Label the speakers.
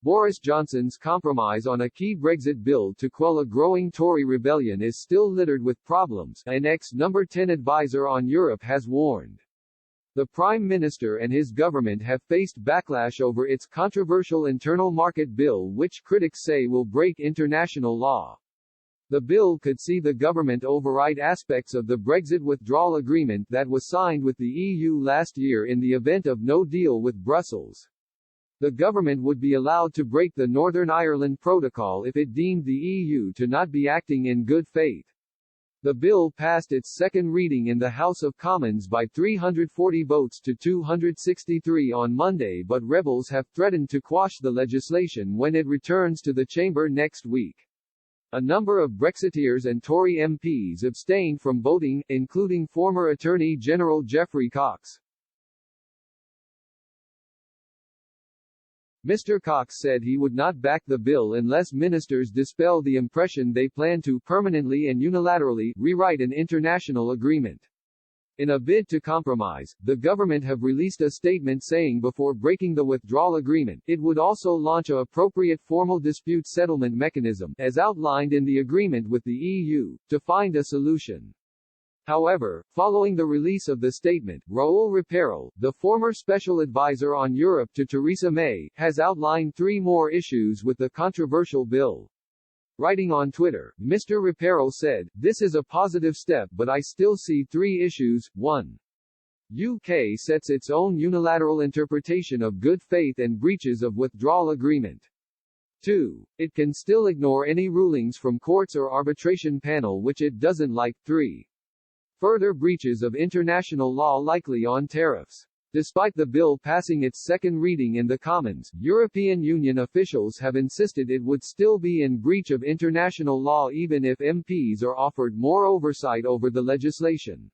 Speaker 1: Boris Johnson's compromise on a key Brexit bill to quell a growing Tory rebellion is still littered with problems, an ex-number 10 advisor on Europe has warned. The Prime Minister and his government have faced backlash over its controversial internal market bill, which critics say will break international law. The bill could see the government override aspects of the Brexit withdrawal agreement that was signed with the EU last year in the event of no deal with Brussels. The government would be allowed to break the Northern Ireland Protocol if it deemed the EU to not be acting in good faith. The bill passed its second reading in the House of Commons by 340 votes to 263 on Monday, but rebels have threatened to quash the legislation when it returns to the chamber next week. A number of Brexiteers and Tory MPs abstained from voting, including former Attorney General Geoffrey Cox. Mr. Cox said he would not back the bill unless ministers dispel the impression they plan to permanently and unilaterally rewrite an international agreement. In a bid to compromise, the government have released a statement saying before breaking the withdrawal agreement, it would also launch an appropriate formal dispute settlement mechanism, as outlined in the agreement with the EU, to find a solution. However, following the release of the statement, Raul Repero, the former special advisor on Europe to Theresa May, has outlined 3 more issues with the controversial bill. Writing on Twitter, Mr. Repero said, "This is a positive step, but I still see 3 issues. 1. UK sets its own unilateral interpretation of good faith and breaches of withdrawal agreement. 2. It can still ignore any rulings from courts or arbitration panel which it doesn't like. 3. Further breaches of international law likely on tariffs." Despite the bill passing its second reading in the Commons, European Union officials have insisted it would still be in breach of international law even if MPs are offered more oversight over the legislation.